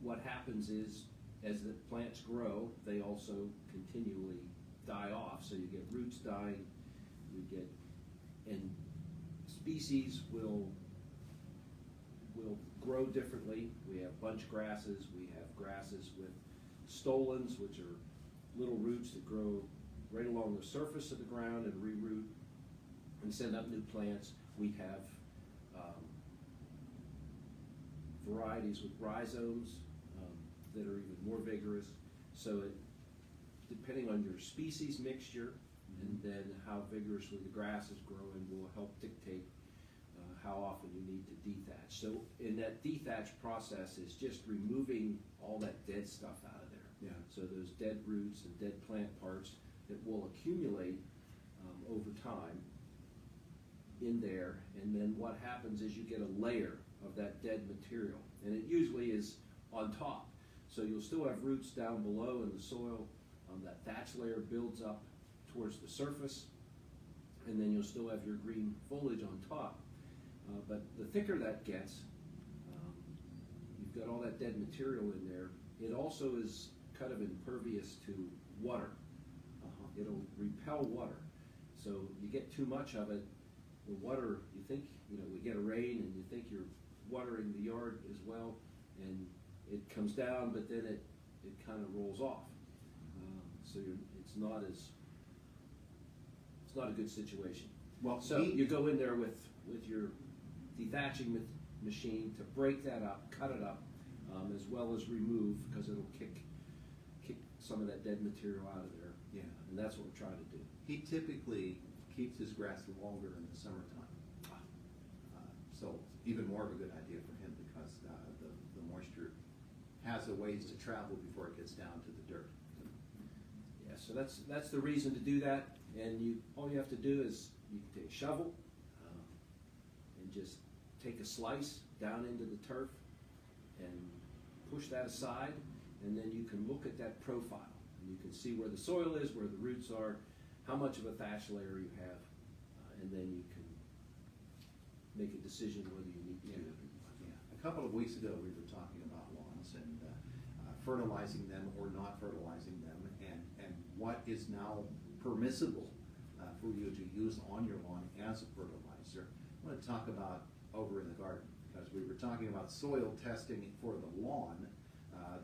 What happens is, as the plants grow, they also continually die off. So you get roots dying, and species will grow differently. We have bunch grasses, we have grasses with stolons, which are little roots that grow right along the surface of the ground and reroot and send up new plants. We have varieties with rhizomes that are even more vigorous. So depending on your species mixture and then how vigorously the grass is growing will help dictate how often you need to dethatch. So in that dethatch process is just removing all that dead stuff out of there. Yeah. So those dead roots and dead plant parts that will accumulate over time in there, and then what happens is you get a layer of that dead material, and it usually is on top. So you'll still have roots down below in the soil. That thatch layer builds up towards the surface, and then you'll still have your green foliage on top. But the thicker that gets, you've got all that dead material in there. It also is kind of impervious to water. It'll repel water. So you get too much of it, the water, you think, we get a rain and you think you're watering the yard as well, and it comes down, but then it kind of rolls off. So it's not a good situation. Well, so you go in there with your dethatching machine to break that up, cut it up, as well as remove, because it'll kick some of that dead material out of there. Yeah. And that's what we're trying to do. He typically keeps his grass longer in the summertime. So even more of a good idea for him, because the moisture has a ways to travel before it gets down to the dirt. Yeah, so that's the reason to do that. And all you have to do is you can take a shovel and just take a slice down into the turf and push that aside, and then you can look at that profile and you can see where the soil is, where the roots are, how much of a thatch layer you have, and then you can make a decision whether you need to do it. Yeah. A couple of weeks ago we were talking about lawns and fertilizing them or not fertilizing them, and what is now permissible for you to use on your lawn as a fertilizer. I want to talk about over in the garden, because we were talking about soil testing for the lawn.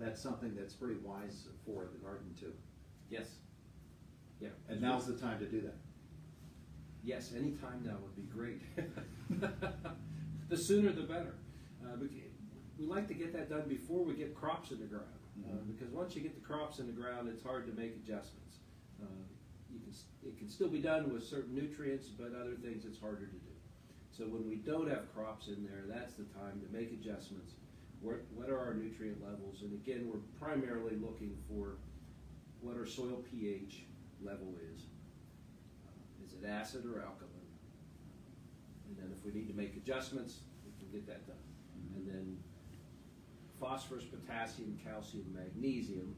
That's something that's pretty wise for the garden too. Yes. Yeah. And now's the time to do that. Yes, any time now would be great. The sooner the better. We like to get that done before we get crops in the ground, because once you get the crops in the ground, it's hard to make adjustments. It can still be done with certain nutrients, but other things it's harder to do. So when we don't have crops in there, that's the time to make adjustments. What are our nutrient levels? And again, we're primarily looking for what our soil pH level is. Is it acid or alkaline? And then if we need to make adjustments, we can get that done. And then phosphorus, potassium, calcium, magnesium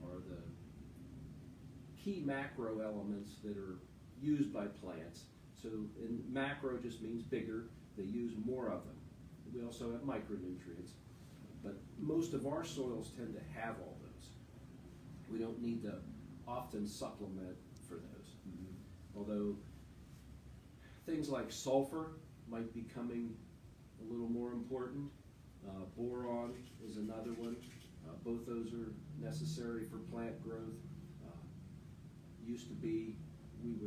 are the key macro elements that are used by plants. So in macro just means bigger. They use more of them. We also have micronutrients, but most of our soils tend to have all those. We don't need to often supplement for those. Although things like sulfur might be coming a little more important. Boron is another one. Both those are necessary for plant growth. Used to be, when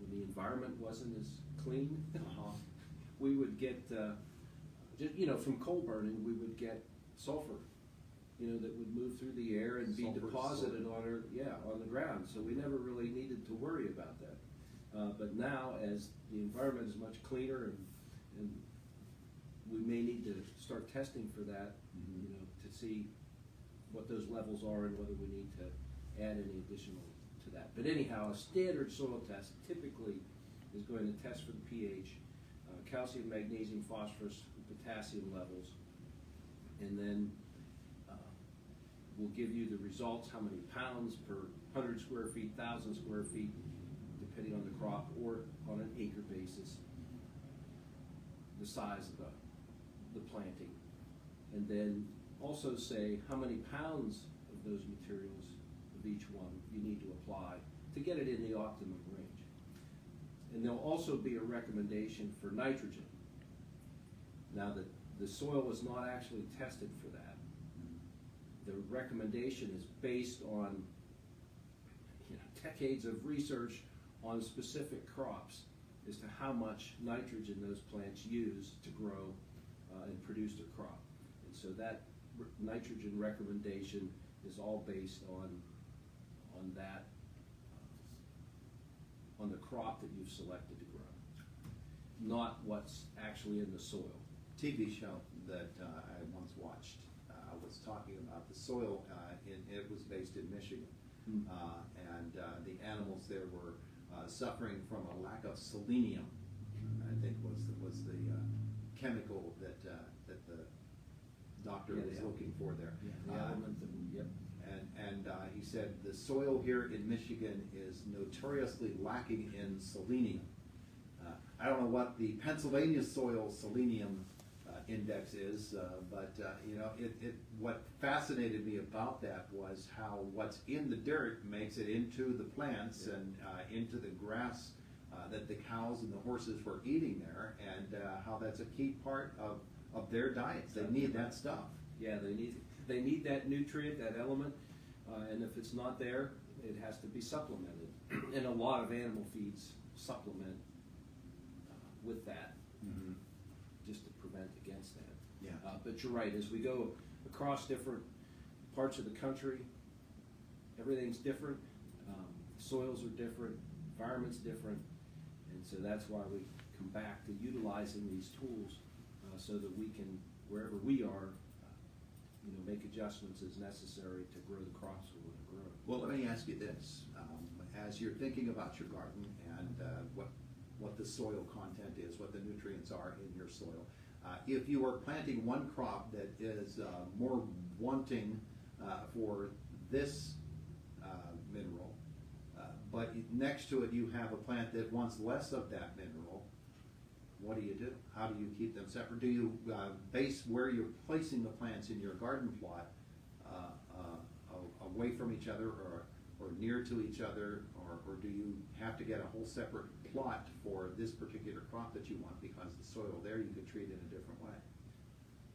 the environment wasn't as clean, we would get, from coal burning, we would get sulfur, that would move through the air and be deposited on the ground. So we never really needed to worry about that. But now, as the environment is much cleaner, and we may need to start testing for that, to see what those levels are and whether we need to add any additional to that. But anyhow, a standard soil test typically is going to test for the pH, calcium, magnesium, phosphorus, potassium levels, and then we'll give you the results, how many pounds per 100 square feet, 1,000 square feet, depending on the crop, or on an acre basis, the size of the the planting, and then also say how many pounds of those materials of each one you need to apply to get it in the optimum range. And there'll also be a recommendation for nitrogen. Now that the soil was not actually tested for that, the recommendation is based on decades of research on specific crops as to how much nitrogen those plants use to grow and produce their crop. And so that nitrogen recommendation is all based on that, on the crop that you've selected to grow, not what's actually in the soil. TV show that I once watched was talking about the soil, it was based in Michigan. And the animals there were suffering from a lack of selenium, I think was the chemical that the doctor was looking for there. The element that, yep. And he said the soil here in Michigan is notoriously lacking in selenium. I don't know what the Pennsylvania soil selenium index is, but what fascinated me about that was how what's in the dirt makes it into the plants and into the grass that the cows and the horses were eating there, and how that's a key part of their diets. They need that stuff. Yeah, they need that nutrient, that element, and if it's not there, it has to be supplemented. And a lot of animal feeds supplement with that. Mm-hmm. Just to prevent against that. Yeah. But you're right, as we go across different parts of the country, everything's different, soils are different, environment's different, and so that's why we come back to utilizing these tools so that we can, wherever we are, make adjustments as necessary to grow the crops we want to grow. Well, let me ask you this. As you're thinking about your garden and what the soil content is, what the nutrients are in your soil. If you are planting one crop that is more wanting for this mineral, but next to it you have a plant that wants less of that mineral, what do you do? How do you keep them separate? Do you base where you're placing the plants in your garden plot away from each other or near to each other, or do you have to get a whole separate plot for this particular crop that you want because the soil there you could treat in a different way?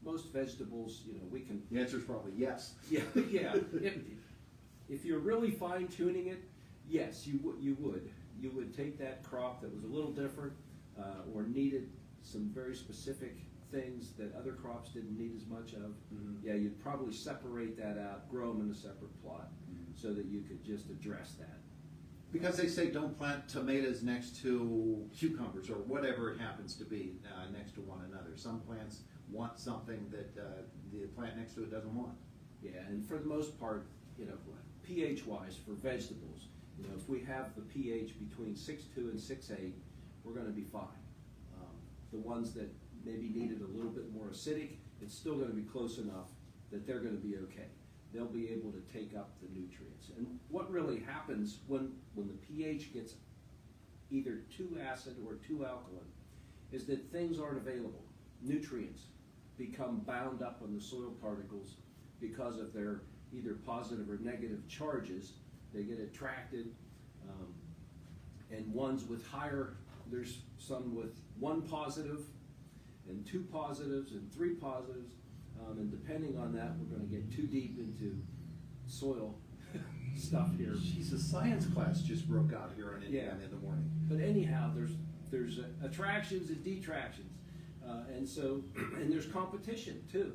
Most vegetables, we can... The answer is probably yes. Yeah. If you're really fine-tuning it, yes, you would. You would take that crop that was a little different or needed some very specific things that other crops didn't need as much of. Mm-hmm. Yeah, you'd probably separate that out, grow them in a separate plot, so that you could just address that. Because they say don't plant tomatoes next to cucumbers or whatever it happens to be next to one another. Some plants want something that the plant next to it doesn't want. Yeah, and for the most part, pH-wise for vegetables, if we have the pH between 6.2 and 6.8, we're going to be fine. The ones that maybe needed a little bit more acidic, it's still going to be close enough that they're going to be okay. They'll be able to take up the nutrients. And what really happens when the pH gets either too acid or too alkaline is that things aren't available. Nutrients become bound up on the soil particles because of their either positive or negative charges. They get attracted, and ones with higher, there's some with 1 positive and 2 positives and 3 positives. And depending on that, we're going to get too deep into soil stuff here. Jeez, a science class just broke out here in Indiana in the morning. But anyhow, there's attractions and detractions, and there's competition too.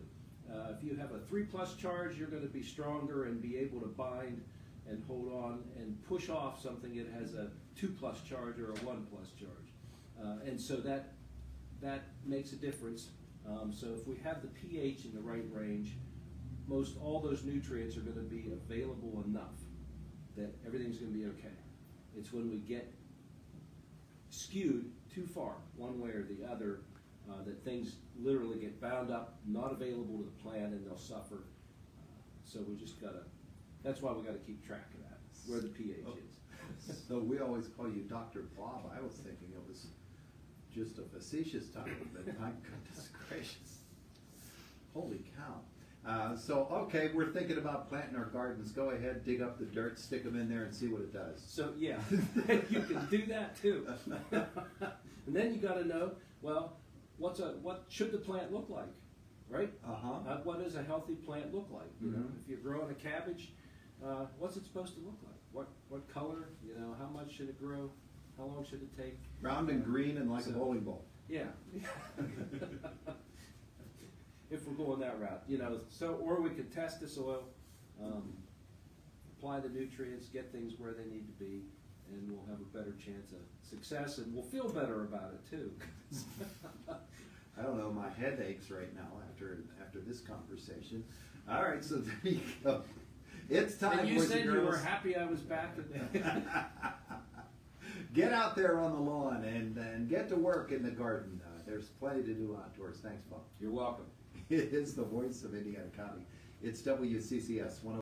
If you have a 3+ charge, you're going to be stronger and be able to bind and hold on and push off something that has a 2+ charge or a 1+ charge, and so that makes a difference. So if we have the pH in the right range, most all those nutrients are going to be available enough that everything's going to be okay. It's when we get skewed too far, one way or the other, that things literally get bound up, not available to the plant, and they'll suffer. So we just got to, that's why we got to keep track of that, where the pH is. So we always call you Dr. Bob. I was thinking it was just a facetious title, but my goodness gracious. Holy cow. So, okay, we're thinking about planting our gardens. Go ahead, dig up the dirt, stick them in there and see what it does. So yeah, you can do that too. And then you got to know, well, what should the plant look like, right? What does a healthy plant look like? You know, if you're growing a cabbage, what's it supposed to look like? What color? You know, how much should it grow? How long should it take? Round and green and like a bowling ball. Yeah. If we're going that route, you know, or we could test the soil, apply the nutrients, get things where they need to be, and we'll have a better chance of success, and we'll feel better about it too. I don't know, my head aches right now after this conversation. All right, so there you go. It's time. And you boys said and you were girls. happy I was back. Get out there on the lawn and get to work in the garden. There's plenty to do outdoors. Thanks, Bob. You're welcome. It is the voice of Indiana County. It's WCCS 101.